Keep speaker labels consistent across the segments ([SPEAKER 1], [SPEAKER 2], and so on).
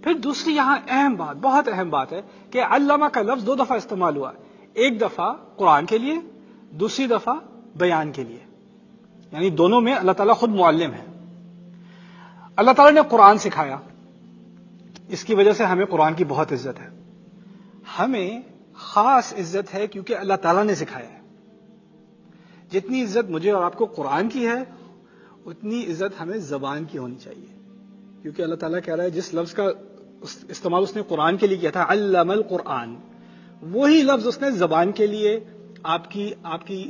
[SPEAKER 1] پھر دوسری یہاں اہم بات، بہت اہم بات ہے کہ علامہ کا لفظ 2 دفعہ استعمال ہوا، ایک دفعہ قرآن کے لیے، دوسری دفعہ بیان کے لیے، یعنی دونوں میں اللہ تعالیٰ خود معلم ہے۔ اللہ تعالیٰ نے قرآن سکھایا، اس کی وجہ سے ہمیں قرآن کی بہت عزت ہے، ہمیں خاص عزت ہے کیونکہ اللہ تعالیٰ نے سکھایا ہے۔ جتنی عزت مجھے اور آپ کو قرآن کی ہے اتنی عزت ہمیں زبان کی ہونی چاہیے، کیونکہ اللہ تعالیٰ کہہ رہا ہے جس لفظ کا استعمال اس نے قرآن کے لیے کیا تھا، علم القرآن، وہی لفظ اس نے زبان کے لیے آپ کی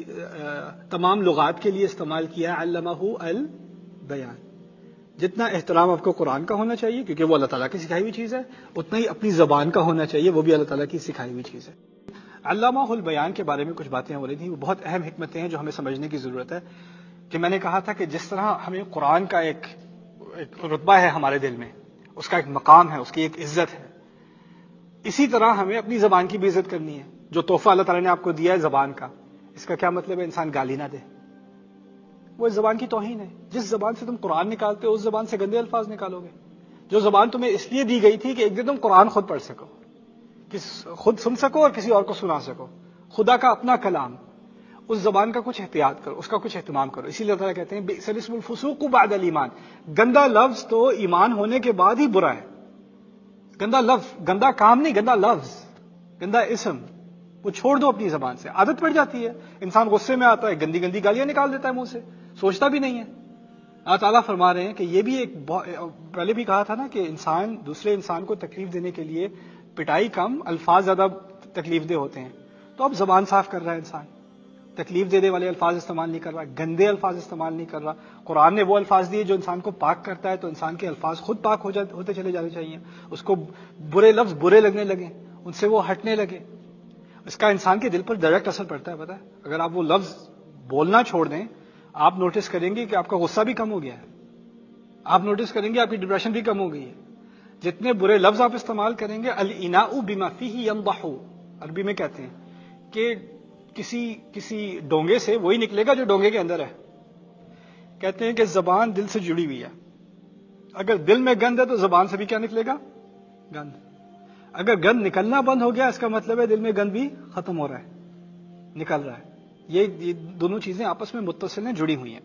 [SPEAKER 1] تمام لغات کے لیے استعمال کیا، علمہ البیان۔ جتنا احترام آپ کو قرآن کا ہونا چاہیے کیونکہ وہ اللہ تعالیٰ کی سکھائی ہوئی چیز ہے، اتنا ہی اپنی زبان کا ہونا چاہیے، وہ بھی اللہ تعالیٰ کی سکھائی ہوئی چیز ہے۔ علامہ البیان کے بارے میں کچھ باتیں ہو رہی تھیں، وہ بہت اہم حکمتیں ہیں جو ہمیں سمجھنے کی ضرورت ہے۔ کہ میں نے کہا تھا کہ جس طرح ہمیں قرآن کا ایک رتبہ ہے ہمارے دل میں، اس کا ایک مقام ہے، اس کی ایک عزت ہے، اسی طرح ہمیں اپنی زبان کی بھی عزت کرنی ہے۔ جو تحفہ اللہ تعالیٰ نے آپ کو دیا ہے زبان کا، اس کا کیا مطلب ہے انسان گالی نہ دے، وہ اس زبان کی توہین ہے۔ جس زبان سے تم قرآن نکالتے ہو اس زبان سے گندے الفاظ نکالو گے۔ جو زبان تمہیں اس لیے دی گئی تھی کہ ایک دن تم قرآن خود پڑھ سکو، خود سن سکو اور کسی اور کو سنا سکو، خدا کا اپنا کلام، اس زبان کا کچھ احتیاط کرو، اس کا کچھ اہتمام کرو۔ اسی لیے اللہ تعالیٰ کہتے ہیں بئس الاسم الفسوق بعد الایمان، گندا لفظ تو ایمان ہونے کے بعد ہی برا ہے۔ گندا لفظ، گندا کام نہیں، گندا لفظ، گندا اسم، وہ چھوڑ دو اپنی زبان سے۔ عادت پڑ جاتی ہے، انسان غصے میں آتا ہے گندی گندی گالیاں نکال دیتا ہے منہ سے، سوچتا بھی نہیں ہے۔ اللہ تعالیٰ فرما رہے ہیں کہ یہ بھی ایک پہلے بھی کہا تھا نا کہ انسان دوسرے انسان کو تکلیف دینے کے لیے پٹائی کم، الفاظ زیادہ تکلیف دہ ہوتے ہیں۔ تو اب زبان صاف کر رہا ہے انسان، تکلیف دینے والے الفاظ استعمال نہیں کر رہا، گندے الفاظ استعمال نہیں کر رہا۔ قرآن نے وہ الفاظ دیے جو انسان کو پاک کرتا ہے، تو انسان کے الفاظ خود پاک ہوتے چلے جانے چاہیے۔ اس کو برے لفظ برے لگنے لگے، ان سے وہ ہٹنے لگے، اس کا انسان کے دل پر ڈائریکٹ اثر پڑتا ہے۔ پتہ ہے اگر آپ وہ لفظ بولنا چھوڑ دیں، آپ نوٹس کریں گے کہ آپ کا غصہ بھی کم ہو گیا ہے، آپ نوٹس کریں گے آپ کی ڈپریشن بھی کم ہو گئی ہے۔ جتنے برے لفظ آپ استعمال کریں گے، الاناء بما فیہ ینضح، عربی میں کہتے ہیں کہ کسی ڈونگے سے وہی نکلے گا جو ڈونگے کے اندر ہے۔ کہتے ہیں کہ زبان دل سے جڑی ہوئی ہے، اگر دل میں گند ہے تو زبان سے بھی کیا نکلے گا؟ گند۔ اگر گند نکلنا بند ہو گیا اس کا مطلب ہے دل میں گند بھی ختم ہو رہا ہے، نکل رہا ہے۔ یہ دونوں چیزیں آپس میں متصل ہیں، جڑی ہوئی ہیں۔